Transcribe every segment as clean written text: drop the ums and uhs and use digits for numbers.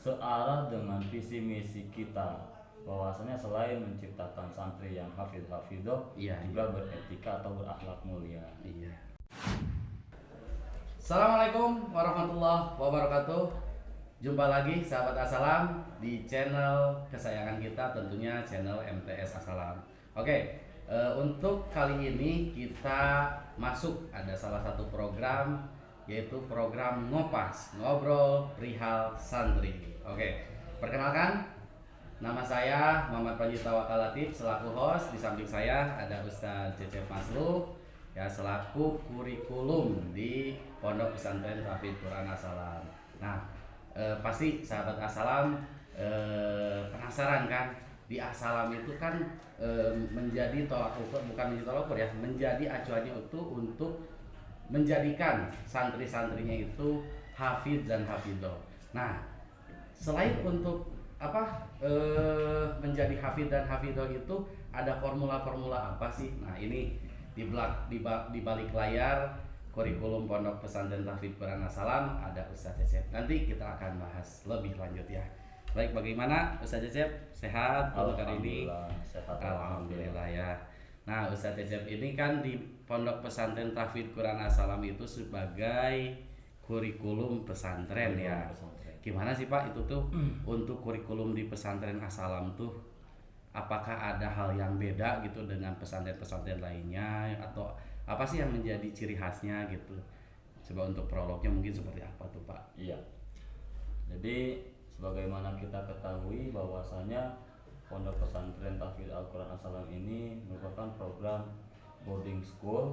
searah dengan visi misi kita, bahwasanya selain menciptakan santri yang hafidh-hafidhoh, juga beretika atau berakhlak mulia. Assalamualaikum warahmatullahi wabarakatuh. Jumpa lagi sahabat Assalam di channel kesayangan kita, tentunya channel MTS Assalam. Oke, untuk kali ini kita masuk ada salah satu program, yaitu program Ngopas, ngobrol perihal santri. Oke, perkenalkan, nama saya Muhammad Panji Tawakal Latif selaku host. Di samping saya ada Ustadz Cecep Masluh ya selaku kurikulum di Pondok Pesantren Tahfidz Quran Assalam. Nah, pasti sahabat Assalam penasaran kan, di Assalam itu kan menjadi tolak ukur, bukan menjadi tolak ukur ya, menjadi acuannya itu untuk menjadikan santri-santrinya itu hafidz dan hafidhoh. Nah, selain untuk menjadi hafidz dan hafidhoh itu ada formula-formula apa sih? Nah, ini di balik layar kurikulum Pondok Pesantren Tahfidz Quran Assalam ada Ustadz Cecep. Nanti kita akan bahas lebih lanjut ya. Baik, bagaimana Ustadz Cecep? Sehat untuk hari ini? Sehat, alhamdulillah ya. Nah, Ustadz Cecep ini kan di Pondok Pesantren Tahfidz Quran Assalam itu sebagai kurikulum pesantren ya. Gimana sih Pak itu tuh untuk kurikulum di pesantren Assalam tuh, apakah ada hal yang beda gitu dengan pesantren-pesantren lainnya, atau apa sih yang menjadi ciri khasnya gitu? Coba untuk prolognya mungkin seperti apa tuh Pak? Iya. Jadi sebagaimana kita ketahui bahwasanya Pondok Pesantren Tahfidz Al-Quran Assalam ini merupakan program boarding school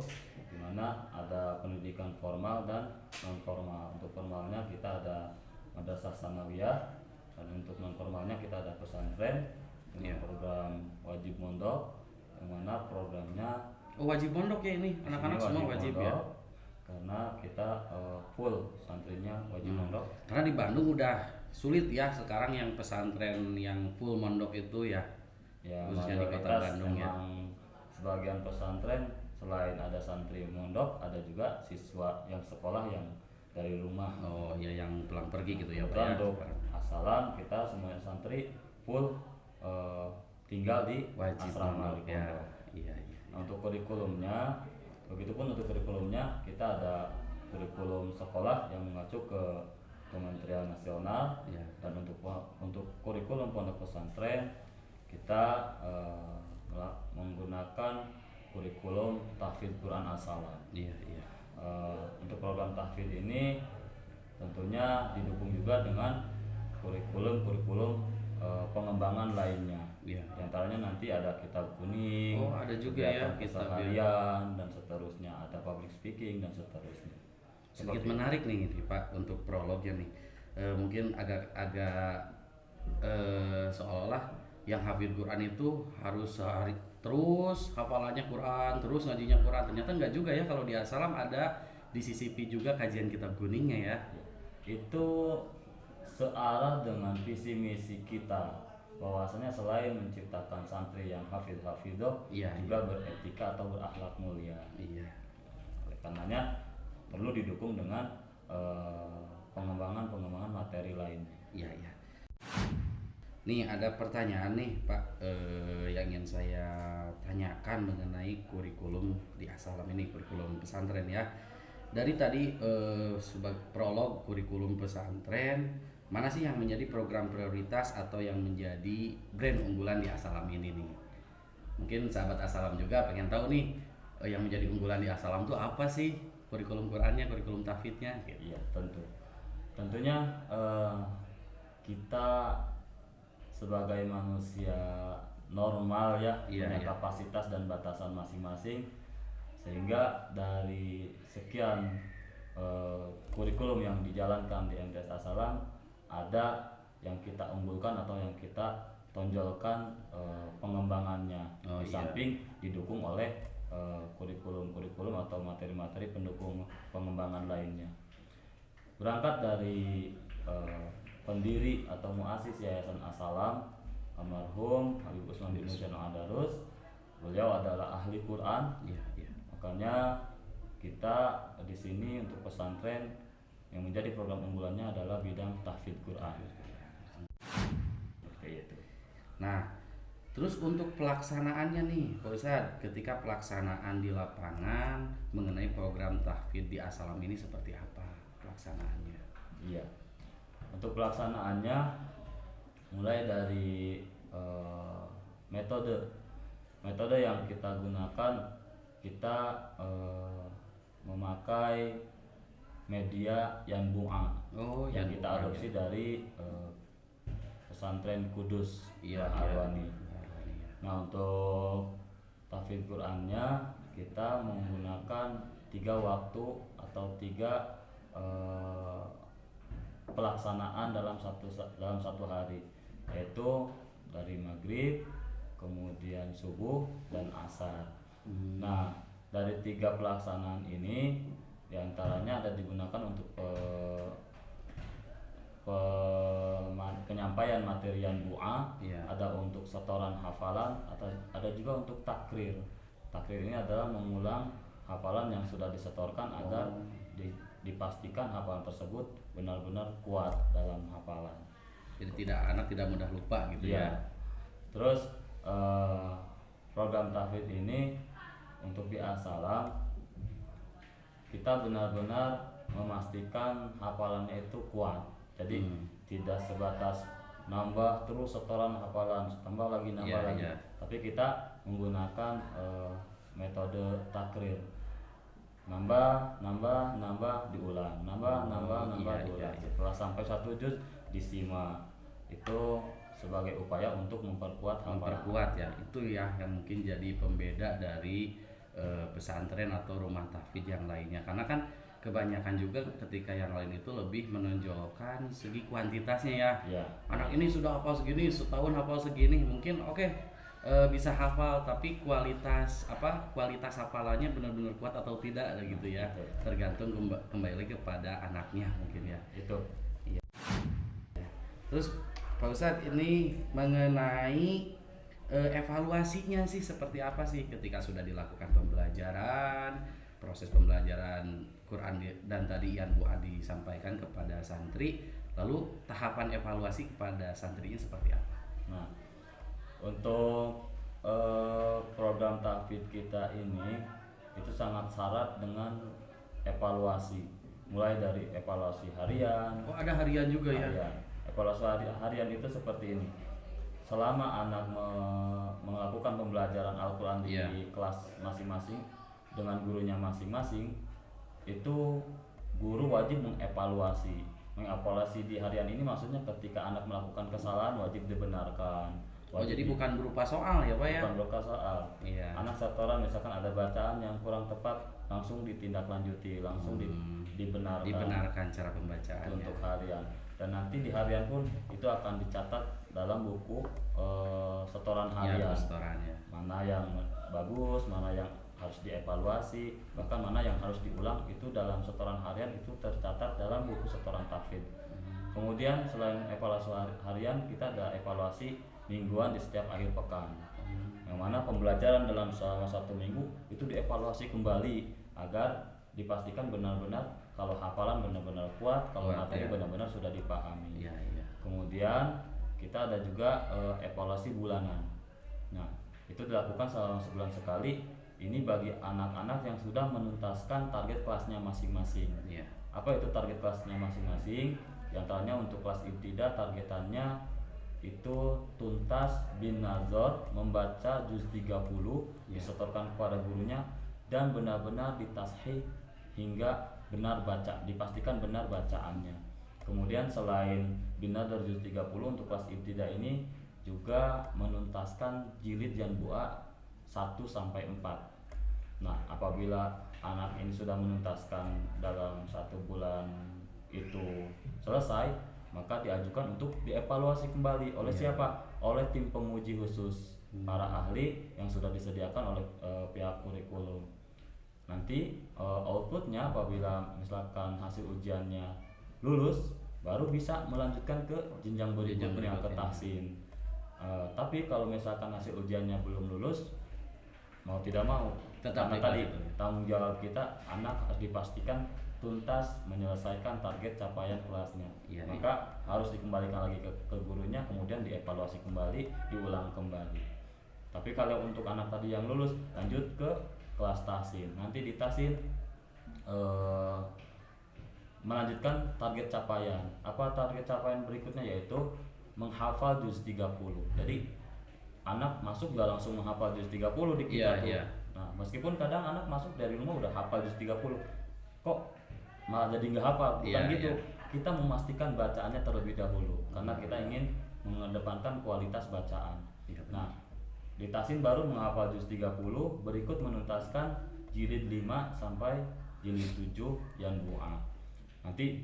di mana ada pendidikan formal dan non formal. Untuk formalnya kita ada madrasah sanawiyah, dan untuk non formalnya kita ada pesantren dengan program wajib mondok, yang mana programnya wajib mondok ya, ini anak-anak semua wajib mondok, ya, karena kita full santrinya wajib mondok. Karena di Bandung udah sulit ya sekarang yang pesantren yang full mondok itu ya, khususnya di kota Bandung ya. Sebagian pesantren selain ada santri mondok, ada juga siswa yang sekolah yang dari rumah. Oh ya, yang pulang pergi gitu ya Pak. Untuk Assalam kita semuanya santri full tinggal di wajib asrama ya. Nah, untuk kurikulumnya, begitupun untuk kurikulumnya kita ada kurikulum sekolah yang mengacu ke Kementerian Nasional ya. Dan untuk kurikulum pondok pesantren kita menggunakan kurikulum Tahfidz Quran Assalam. Untuk program tahfidz ini tentunya didukung juga dengan kurikulum pengembangan lainnya. Di antaranya nanti ada kitab kuning, ada juga ya kitab harian dan seterusnya, ada public speaking dan seterusnya. Sedikit menarik nih Pak untuk prolognya nih. Mungkin agak seolah-olah yang hafidz Quran itu harus sehari terus hafalannya Quran, terus ngajinya Quran. Ternyata enggak juga ya, kalau di Assalam ada disisipi juga kajian kitab kuningnya ya. Itu searah dengan visi misi kita, bahwasanya selain menciptakan santri yang hafidh-hafidhoh, juga beretika atau berakhlak mulia. Oleh karenanya perlu didukung dengan pengembangan materi lainnya. Nih ada pertanyaan nih Pak, yang ingin saya tanyakan mengenai kurikulum di Assalam ini, kurikulum pesantren ya. Dari tadi sebagai prolog kurikulum pesantren, mana sih yang menjadi program prioritas atau yang menjadi brand unggulan di Assalam ini nih? Mungkin sahabat Assalam juga pengen tahu nih, yang menjadi unggulan di Assalam tuh apa sih? Kurikulum Qurannya, kurikulum tahfidznya? Iya, tentunya kita sebagai manusia normal ya, punya kapasitas dan batasan masing-masing, sehingga dari sekian kurikulum yang dijalankan di MTS Assalam, ada yang kita unggulkan atau yang kita tonjolkan pengembangannya, di samping didukung oleh kurikulum atau materi-materi pendukung pengembangan lainnya. Berangkat dari pendiri atau muasis Yayasan Assalam, almarhum Habib Usman bin Hussein Al-Adarus, beliau adalah ahli Quran. Makanya kita di sini untuk pesantren yang menjadi program unggulannya adalah bidang tahfidz Quran. kayak gitu. Nah, terus untuk pelaksanaannya nih, Pak Ustadz, ketika pelaksanaan di lapangan mengenai program tahfidz di As-Salam ini seperti apa pelaksanaannya? Iya, untuk pelaksanaannya mulai dari metode yang kita gunakan, kita memakai media Yanbu'a Oh, yang Yanbu'a, kita adopsi ya. dari pesantren Kudus Iya, Al-Arwani. iya. Nah, untuk tahfidz Qur'annya kita menggunakan 3 waktu atau 3 pelaksanaan dalam satu hari, yaitu dari maghrib, kemudian subuh dan asar. Nah, dari 3 pelaksanaan ini diantaranya ada digunakan untuk penyampaian materi Yanbu'a, Iya. ada untuk setoran hafalan, atau ada juga untuk takrir. Takrir ini adalah mengulang hafalan yang sudah disetorkan agar dipastikan hafalan tersebut benar-benar kuat dalam hafalan. Jadi anak tidak mudah lupa gitu ya. Terus program tahfidz ini untuk di As-Salam kita benar-benar memastikan hafalannya itu kuat. Jadi tidak sebatas nambah terus setoran hafalan, tambah lagi nambah lagi. Tapi kita menggunakan metode takrir. Nambah diulang, nambah diulang. Setelah sampai 1 juz disimak. Itu sebagai upaya untuk memperkuat hafalan. Memperkuat ya. Itu ya yang mungkin jadi pembeda dari pesantren atau rumah tahfidz yang lainnya. Karena kan kebanyakan juga ketika yang lain itu lebih menonjolkan segi kuantitasnya ya. Anak ini sudah hafal segini, setahun hafal segini, mungkin bisa hafal, tapi kualitas hafalannya benar-benar kuat atau tidak gitu ya. Tergantung kembali kepada anaknya mungkin ya. Itu. Iya. Terus Pak Ustadz, ini mengenai evaluasinya sih seperti apa sih ketika sudah dilakukan pembelajaran, proses pembelajaran Quran dan tadi Yanbu'a disampaikan kepada santri, lalu tahapan evaluasi kepada santrinya seperti apa? Nah, untuk program tahfidz kita ini itu sangat syarat dengan evaluasi, mulai dari evaluasi harian. Oh, ada harian juga ya? Evaluasi harian itu seperti ini. Selama anak melakukan pembelajaran Al-Quran di kelas masing-masing dengan gurunya masing-masing, itu guru wajib mengevaluasi di harian ini. Maksudnya ketika anak melakukan kesalahan wajib dibenarkan. Jadi bukan berupa soal ya Pak ya? Bukan berupa soal. Anak setoran misalkan ada bacaan yang kurang tepat, langsung ditindaklanjuti, langsung dibenarkan cara pembacaannya untuk harian. Dan nanti di harian pun itu akan dicatat dalam buku setoran harian. Mana yang bagus, mana yang harus dievaluasi, bahkan mana yang harus diulang, itu dalam setoran harian itu tercatat dalam buku setoran tahfidz. Kemudian selain evaluasi harian, kita ada evaluasi mingguan di setiap akhir pekan, yang mana pembelajaran dalam selama 1 minggu itu dievaluasi kembali agar dipastikan benar-benar kalau hafalan benar-benar kuat, kalau materi benar-benar sudah dipahami. Kemudian kita ada juga evaluasi bulanan. Nah, itu dilakukan selama sebulan sekali. Ini bagi anak-anak yang sudah menuntaskan target kelasnya masing-masing. Apa itu target kelasnya masing-masing? Di antaranya untuk kelas ibtidah targetannya itu tuntas bin nazar, membaca juz 30, disetorkan kepada gurunya dan benar-benar ditashih hingga benar baca, dipastikan benar bacaannya. Kemudian selain bin nazar juz 30 untuk kelas ibtidah ini juga menuntaskan jilid Yanbu'a 1 sampai 4. Nah, apabila anak ini sudah menuntaskan dalam 1 bulan itu selesai, maka diajukan untuk dievaluasi kembali oleh siapa? Oleh tim penguji khusus, para ahli yang sudah disediakan oleh pihak kurikulum. Nanti outputnya apabila misalkan hasil ujiannya lulus, baru bisa melanjutkan ke jenjang berikutnya ke tahsin. Tapi kalau misalkan hasil ujiannya belum lulus, mau tidak mau, tetap karena tadi tanggung jawab kita, anak harus dipastikan tuntas menyelesaikan target capaian kelasnya. Iya, Maka harus dikembalikan lagi ke gurunya, kemudian dievaluasi kembali, diulang kembali. Tapi kalau untuk anak tadi yang lulus, lanjut ke kelas tahsin. Nanti di tahsin melanjutkan target capaian. Apa target capaian berikutnya? Yaitu menghafal juz 30. Jadi anak masuk gak langsung menghafal juz 30 di kita tuh. Nah, meskipun kadang anak masuk dari rumah udah hafal juz 30, kok malah jadi nggak hafal? Bukan gitu. Kita memastikan bacaannya terlebih dahulu karena kita ingin mengedepankan kualitas bacaan. Nah, di tahsin baru menghafal juz 30, berikut menuntaskan jilid 5 sampai jilid 7 yang bu'a. Nanti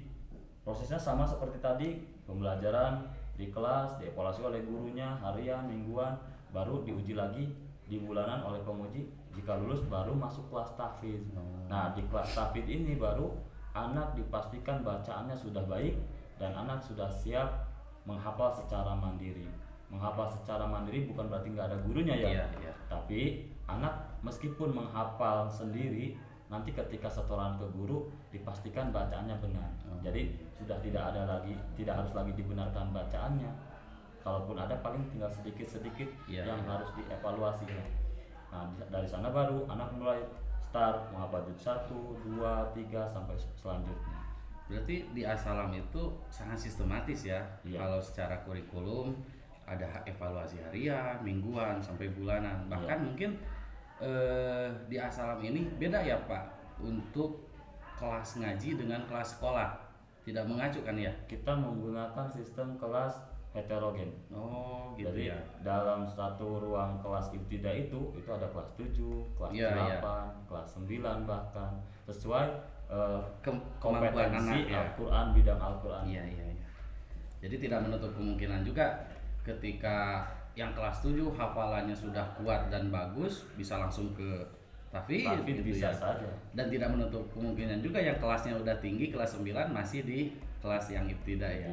prosesnya sama seperti tadi, pembelajaran di kelas, dievaluasi oleh gurunya harian, mingguan, baru diuji lagi di bulanan oleh penguji. Jika lulus baru masuk kelas tahfidz. Nah, di kelas tahfidz ini baru anak dipastikan bacaannya sudah baik dan anak sudah siap menghafal secara mandiri. Menghafal secara mandiri bukan berarti nggak ada gurunya ya. Tapi anak meskipun menghafal sendiri, nanti ketika setoran ke guru dipastikan bacaannya benar. Jadi sudah tidak harus lagi dibenarkan bacaannya. Kalaupun ada paling tinggal sedikit-sedikit yang harus dievaluasi. Nah, dari sana baru anak mulai start menghafal juz 1, 2, 3 sampai selanjutnya. Berarti di As-Salam itu sangat sistematis ya. Kalau secara kurikulum ada evaluasi harian, mingguan sampai bulanan. Bahkan mungkin di As-Salam ini beda ya Pak untuk kelas ngaji dengan kelas sekolah, tidak mengacu kan ya? Kita menggunakan sistem kelas heterogen. Gitu. Jadi dalam satu ruang kelas ibtida itu ada kelas 7, kelas 8, kelas 9 bahkan sesuai kompetensi Al-Quran, bidang Al-Quran. Iya. Jadi tidak menutup kemungkinan juga ketika yang kelas 7 hafalannya sudah kuat dan bagus bisa langsung ke tahfidz gitu bisa ya. saja. Dan tidak menutup kemungkinan juga yang kelasnya udah tinggi kelas 9 masih di kelas yang ibtida ya.